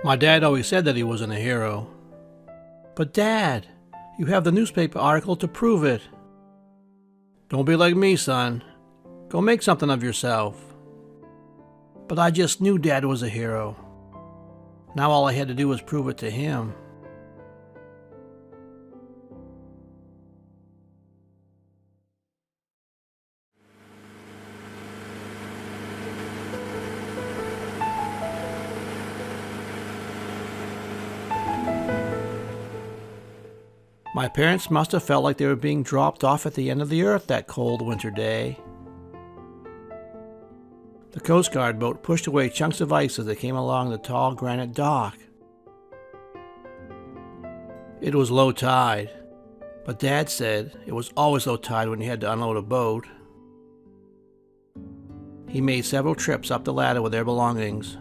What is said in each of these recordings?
My dad always said that he wasn't a hero. But Dad, you have the newspaper article to prove it. Don't be like me, son. Go make something of yourself. But I just knew Dad was a hero. Now all I had to do was prove it to him. My parents must have felt like they were being dropped off at the end of the earth that cold winter day. The Coast Guard boat pushed away chunks of ice as they came along the tall granite dock. It was low tide, but Dad said it was always low tide when you had to unload a boat. He made several trips up the ladder with their belongings.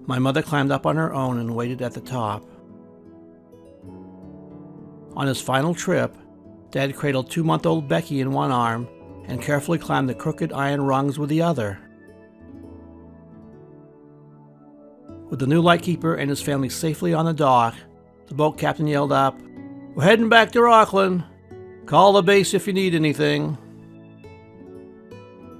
My mother climbed up on her own and waited at the top. On his final trip, Dad cradled 2-month-old Becky in one arm and carefully climbed the crooked iron rungs with the other. With the new lightkeeper and his family safely on the dock, the boat captain yelled up, "We're heading back to Rockland. Call the base if you need anything."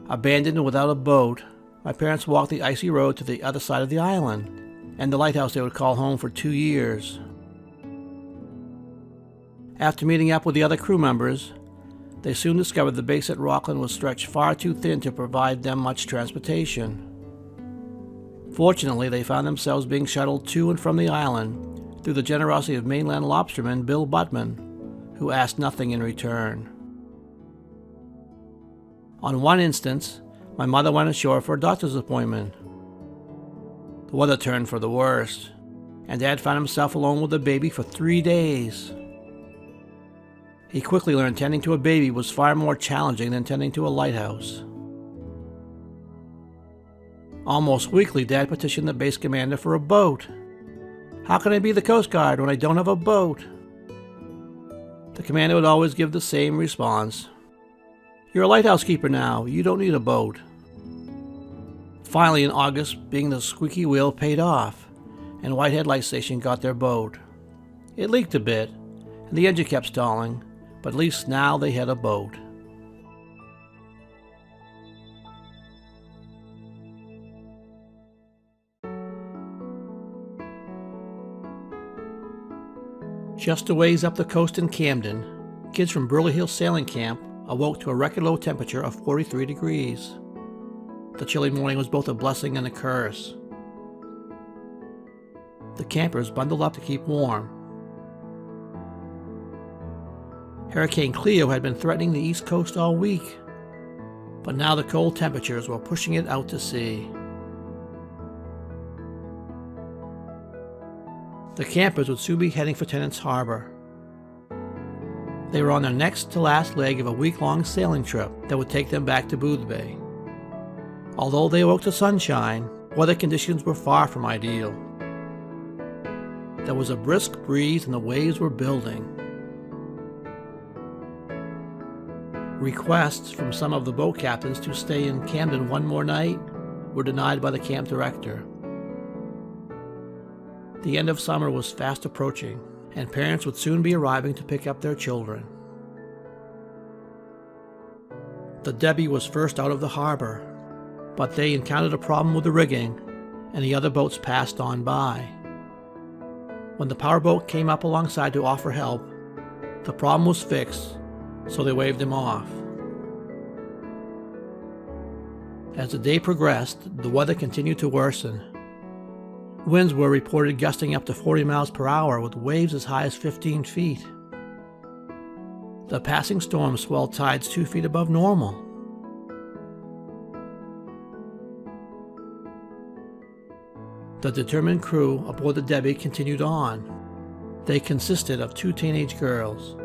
Abandoned and without a boat, my parents walked the icy road to the other side of the island, and the lighthouse they would call home for 2 years. After meeting up with the other crew members, they soon discovered the base at Rockland was stretched far too thin to provide them much transportation. Fortunately, they found themselves being shuttled to and from the island through the generosity of mainland lobsterman Bill Buttman, who asked nothing in return. On one instance, my mother went ashore for a doctor's appointment. The weather turned for the worst, and Dad found himself alone with the baby for 3 days. He quickly learned tending to a baby was far more challenging than tending to a lighthouse. Almost weekly, Dad petitioned the base commander for a boat. "How can I be the Coast Guard when I don't have a boat?" The commander would always give the same response. "You're a lighthouse keeper now, you don't need a boat." Finally, in August, being the squeaky wheel paid off, and Whitehead Light Station got their boat. It leaked a bit, and the engine kept stalling, but at least now they had a boat. Just a ways up the coast in Camden, kids from Burley Hill Sailing Camp awoke to a record low temperature of 43 degrees. The chilly morning was both a blessing and a curse. The campers bundled up to keep warm. Hurricane Cleo had been threatening the East Coast all week, but now the cold temperatures were pushing it out to sea. The campers would soon be heading for Tennant's Harbor. They were on their next to last leg of a week-long sailing trip that would take them back to Boothbay. Although they awoke to sunshine, weather conditions were far from ideal. There was a brisk breeze and the waves were building. Requests from some of the boat captains to stay in Camden one more night were denied by the camp director. The end of summer was fast approaching, and parents would soon be arriving to pick up their children. The Debbie was first out of the harbor, but they encountered a problem with the rigging, and the other boats passed on by. When the powerboat came up alongside to offer help, the problem was fixed, so they waved him off. As the day progressed, the weather continued to worsen. Winds were reported gusting up to 40 miles per hour with waves as high as 15 feet. The passing storm swelled tides 2 feet above normal. The determined crew aboard the Debbie continued on. They consisted of 2 teenage girls,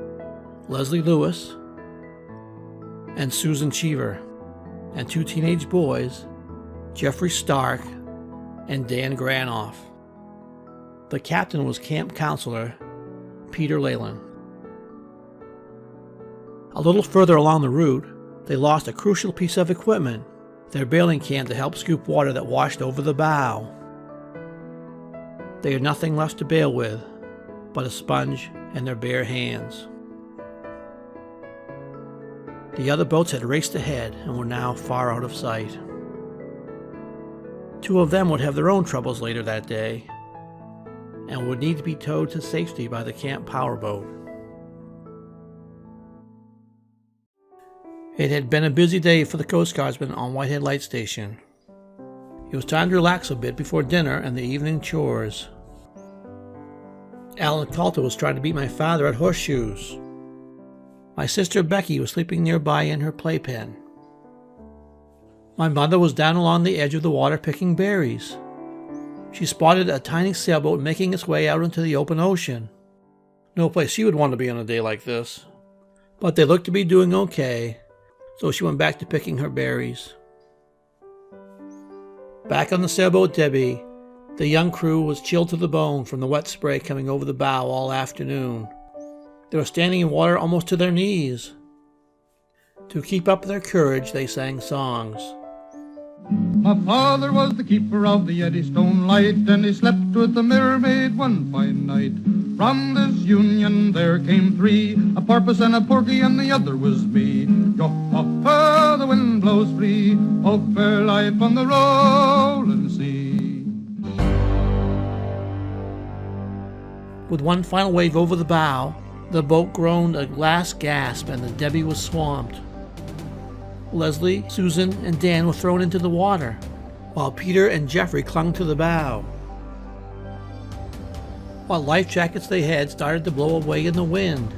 Leslie Lewis and Susan Cheever, and 2 teenage boys, Jeffrey Stark and Dan Granoff. The captain was camp counselor Peter Leyland. A little further along the route, they lost a crucial piece of equipment, their bailing can to help scoop water that washed over the bow. They had nothing left to bail with but a sponge and their bare hands. The other boats had raced ahead and were now far out of sight. 2 of them would have their own troubles later that day and would need to be towed to safety by the camp powerboat. It had been a busy day for the Coast Guardsmen on Whitehead Light Station. It was time to relax a bit before dinner and the evening chores. Alan Coulter was trying to beat my father at horseshoes. My sister Becky was sleeping nearby in her playpen. My mother was down along the edge of the water picking berries. She spotted a tiny sailboat making its way out into the open ocean. No place she would want to be on a day like this. But they looked to be doing okay, so she went back to picking her berries. Back on the sailboat Debbie, the young crew was chilled to the bone from the wet spray coming over the bow all afternoon. They were standing in water almost to their knees. To keep up their courage, they sang songs. My father was the keeper of the Eddystone Light, and he slept with the Mermaid one fine night. From this union there came 3, a porpoise and a porky, and the other was me. Go off, the wind blows free, oh fair life on the rolling sea. With one final wave over the bow, the boat groaned a last gasp and the Debbie was swamped. Leslie, Susan, and Dan were thrown into the water, while Peter and Jeffrey clung to the bow. What life jackets they had started to blow away in the wind.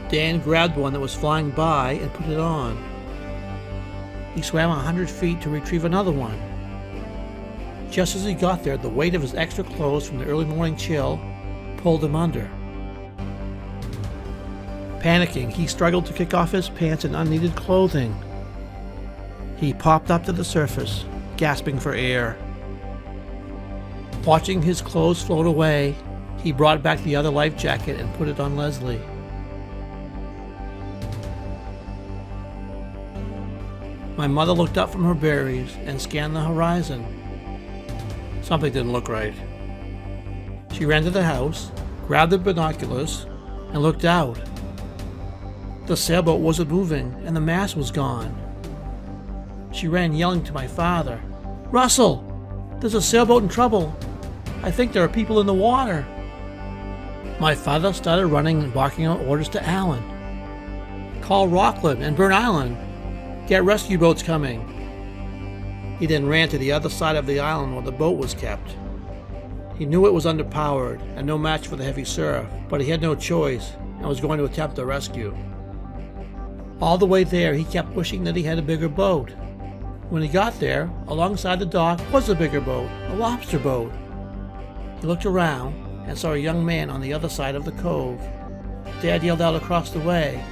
Dan grabbed one that was flying by and put it on. He swam 100 feet to retrieve another one. Just as he got there, the weight of his extra clothes from the early morning chill pulled him under. Panicking, he struggled to kick off his pants and unneeded clothing. He popped up to the surface, gasping for air. Watching his clothes float away, he brought back the other life jacket and put it on Leslie. My mother looked up from her berries and scanned the horizon. Something didn't look right. She ran to the house, grabbed the binoculars, and looked out. The sailboat wasn't moving, and the mast was gone. She ran yelling to my father, "Russell, there's a sailboat in trouble. I think there are people in the water." My father started running and barking out orders to Alan. "Call Rockland and Burn Island. Get rescue boats coming." He then ran to the other side of the island where the boat was kept. He knew it was underpowered and no match for the heavy surf, but he had no choice and was going to attempt a rescue. All the way there, he kept wishing that he had a bigger boat. When he got there, alongside the dock was a bigger boat, a lobster boat. He looked around and saw a young man on the other side of the cove. Dad yelled out across the way.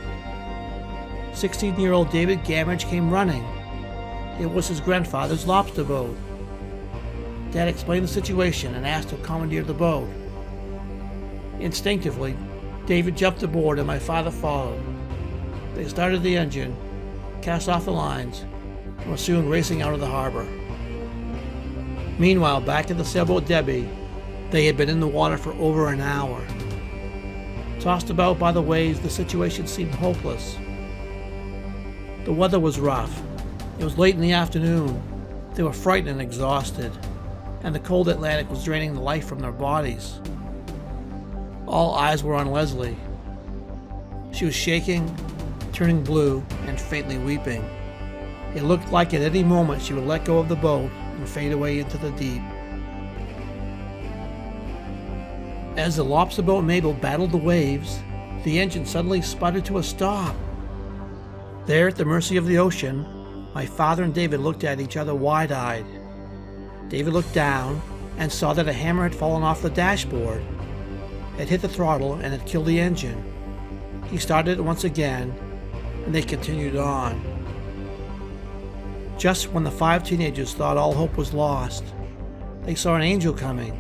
16-year-old David Gamage came running. It was his grandfather's lobster boat. Dad explained the situation and asked who commandeered the boat. Instinctively, David jumped aboard and my father followed. They started the engine, cast off the lines, and were soon racing out of the harbor. Meanwhile, back at the sailboat Debbie, they had been in the water for over an hour. Tossed about by the waves, the situation seemed hopeless. The weather was rough. It was late in the afternoon. They were frightened and exhausted, and the cold Atlantic was draining the life from their bodies. All eyes were on Leslie. She was shaking, turning blue, and faintly weeping. It looked like at any moment she would let go of the boat and fade away into the deep. As the lobster boat Mabel battled the waves, the engine suddenly sputtered to a stop. There at the mercy of the ocean, my father and David looked at each other wide-eyed. David looked down and saw that a hammer had fallen off the dashboard. It hit the throttle and had killed the engine. He started it once again, and they continued on. Just when the 5 teenagers thought all hope was lost, they saw an angel coming.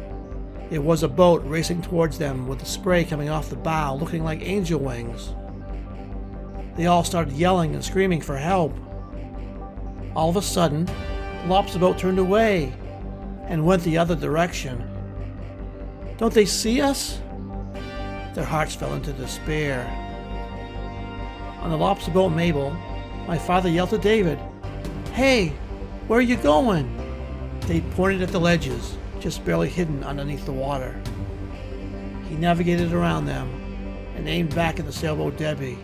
It was a boat racing towards them with the spray coming off the bow looking like angel wings. They all started yelling and screaming for help. All of a sudden, the lobster boat turned away and went the other direction. Don't they see us? Their hearts fell into despair. On the lobster boat Mabel, my father yelled to David, "Hey, where are you going?" They pointed at the ledges, just barely hidden underneath the water. He navigated around them and aimed back at the sailboat Debbie.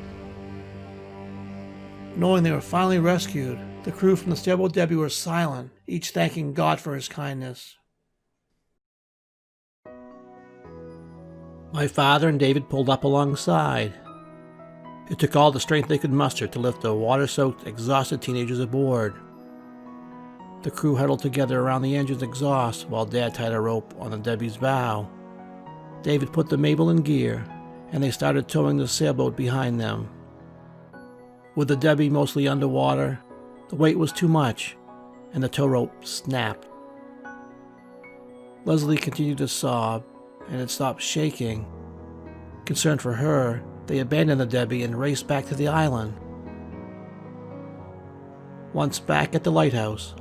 Knowing they were finally rescued, the crew from the sailboat Debbie were silent, each thanking God for his kindness. My father and David pulled up alongside. It took all the strength they could muster to lift the water-soaked, exhausted teenagers aboard. The crew huddled together around the engine's exhaust while Dad tied a rope on the Debbie's bow. David put the Mabel in gear, and they started towing the sailboat behind them. With the Debbie mostly underwater, the weight was too much, and the tow rope snapped. Leslie continued to sob, and it stopped shaking. Concerned for her, they abandoned the Debbie and raced back to the island. Once back at the lighthouse,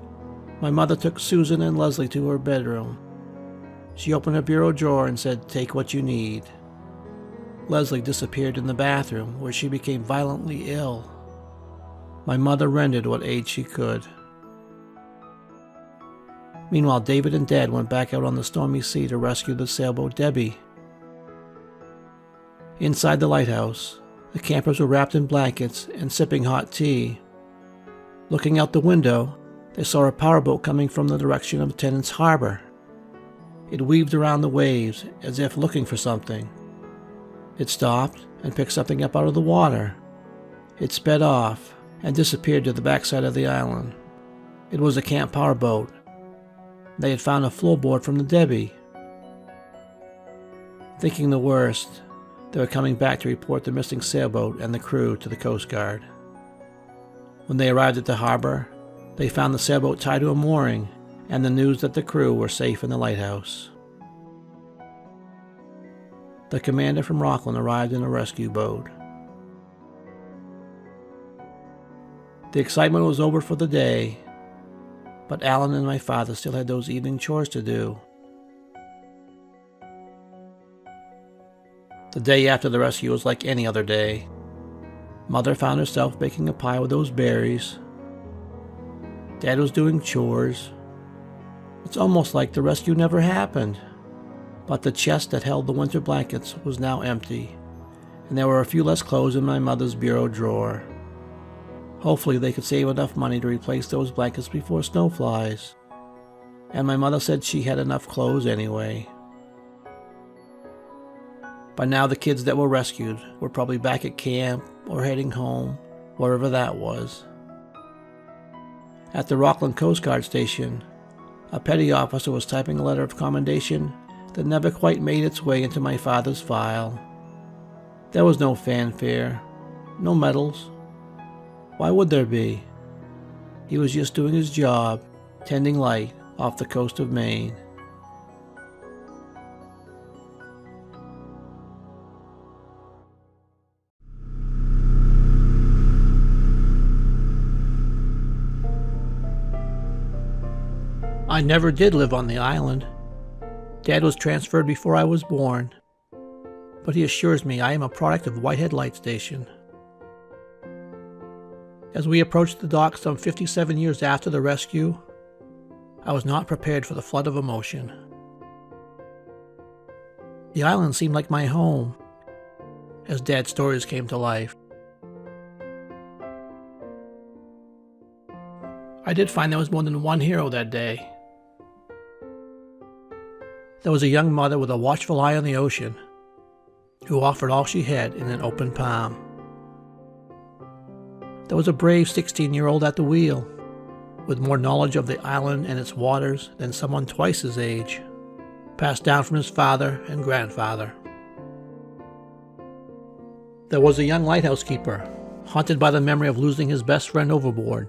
my mother took Susan and Leslie to her bedroom. She opened her bureau drawer and said, "Take what you need." Leslie disappeared in the bathroom, where she became violently ill. My mother rendered what aid she could. Meanwhile, David and Dad went back out on the stormy sea to rescue the sailboat Debbie. Inside the lighthouse, the campers were wrapped in blankets and sipping hot tea. Looking out the window, they saw a powerboat coming from the direction of Tennant's Harbor. It weaved around the waves as if looking for something. It stopped and picked something up out of the water. It sped off and disappeared to the backside of the island. It was a camp powerboat. They had found a floorboard from the Debbie. Thinking the worst, they were coming back to report the missing sailboat and the crew to the Coast Guard. When they arrived at the harbor, they found the sailboat tied to a mooring and the news that the crew were safe in the lighthouse. The commander from Rockland arrived in a rescue boat. The excitement was over for the day, but Alan and my father still had those evening chores to do. The day after the rescue was like any other day. Mother found herself baking a pie with those berries. Dad was doing chores. It's almost like the rescue never happened. But the chest that held the winter blankets was now empty, and there were a few less clothes in my mother's bureau drawer. Hopefully they could save enough money to replace those blankets before snow flies. And my mother said she had enough clothes anyway. By now the kids that were rescued were probably back at camp or heading home, wherever that was. At the Rockland Coast Guard station, a petty officer was typing a letter of commendation that never quite made its way into my father's file. There was no fanfare, no medals. Why would there be? He was just doing his job, tending light off the coast of Maine. I never did live on the island. Dad was transferred before I was born, but he assures me I am a product of Whitehead Light Station. As we approached the dock some 57 years after the rescue, I was not prepared for the flood of emotion. The island seemed like my home, as Dad's stories came to life. I did find there was more than one hero that day. There was a young mother with a watchful eye on the ocean, who offered all she had in an open palm. There was a brave 16-year-old at the wheel, with more knowledge of the island and its waters than someone twice his age, passed down from his father and grandfather. There was a young lighthouse keeper, haunted by the memory of losing his best friend overboard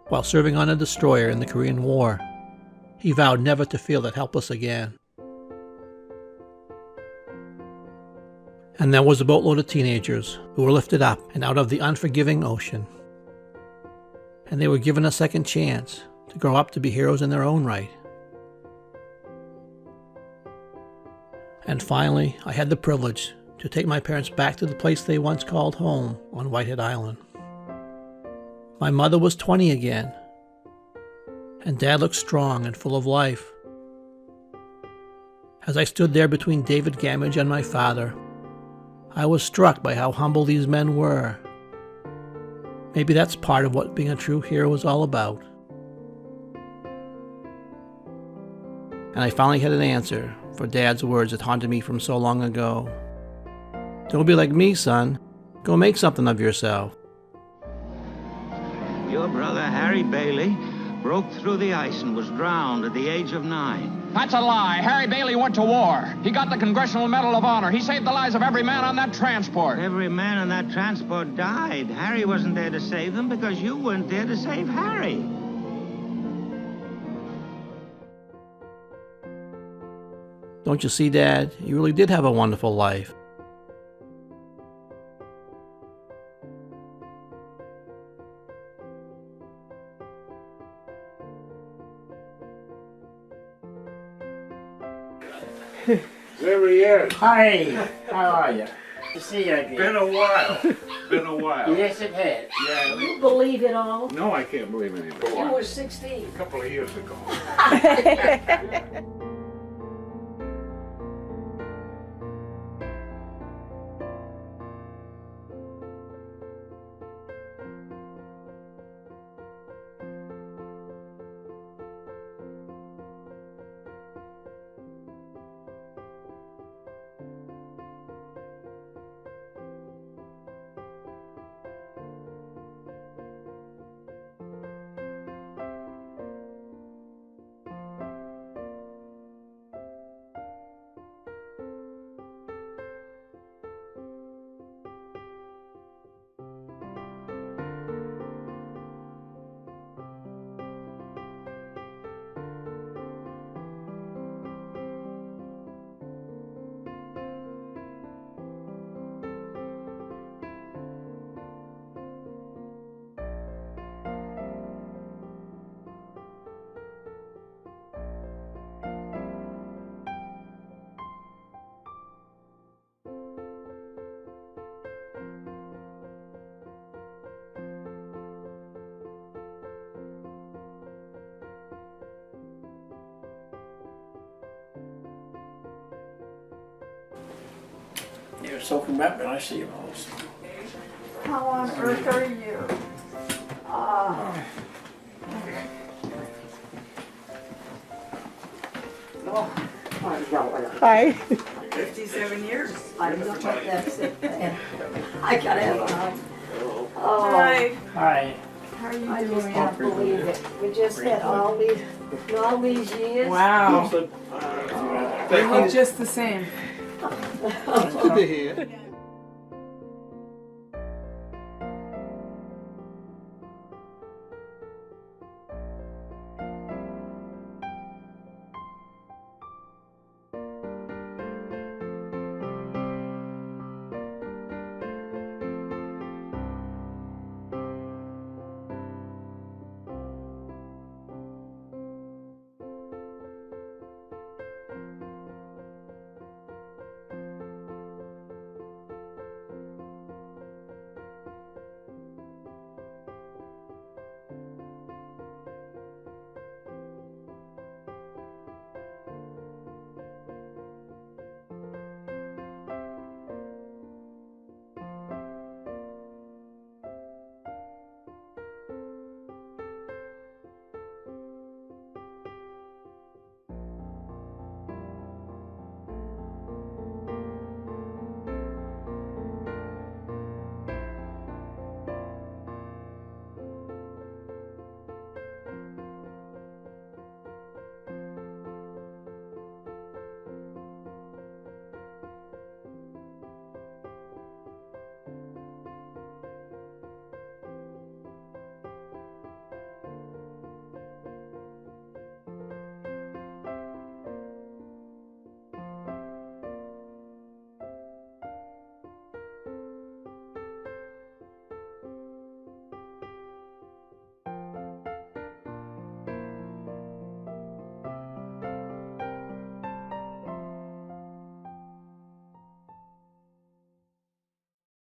while serving on a destroyer in the Korean War. He vowed never to feel that helpless again. And there was a boatload of teenagers who were lifted up and out of the unforgiving ocean. And they were given a second chance to grow up to be heroes in their own right. And finally, I had the privilege to take my parents back to the place they once called home on Whitehead Island. My mother was 20 again, and Dad looked strong and full of life. As I stood there between David Gamage and my father, I was struck by how humble these men were. Maybe that's part of what being a true hero is all about. And I finally had an answer for Dad's words that haunted me from so long ago. Don't be like me, son. Go make something of yourself. Your brother, Harry Bailey, broke through the ice and was drowned at the age of 9. That's a lie. Harry Bailey went to war. He got the Congressional Medal of Honor. He saved the lives of every man on that transport. Every man on that transport died. Harry wasn't there to save them because you weren't there to save Harry. Don't you see, Dad? You really did have a wonderful life. There he is. Hi, how are you? To see you again. Been a while. Been a while. Yes, it has. Yeah. You believe it all? No, I can't believe anything. You were 16. A couple of years ago. You're soaking wet when I see you most. How on earth are you? Hi. 57 years. I don't know what that's it. I gotta have a hug. Oh, Hi. Hi. How are you I just doing? can't believe it. We just had all these years. Wow. Thank You look just the same. you. Good to hear.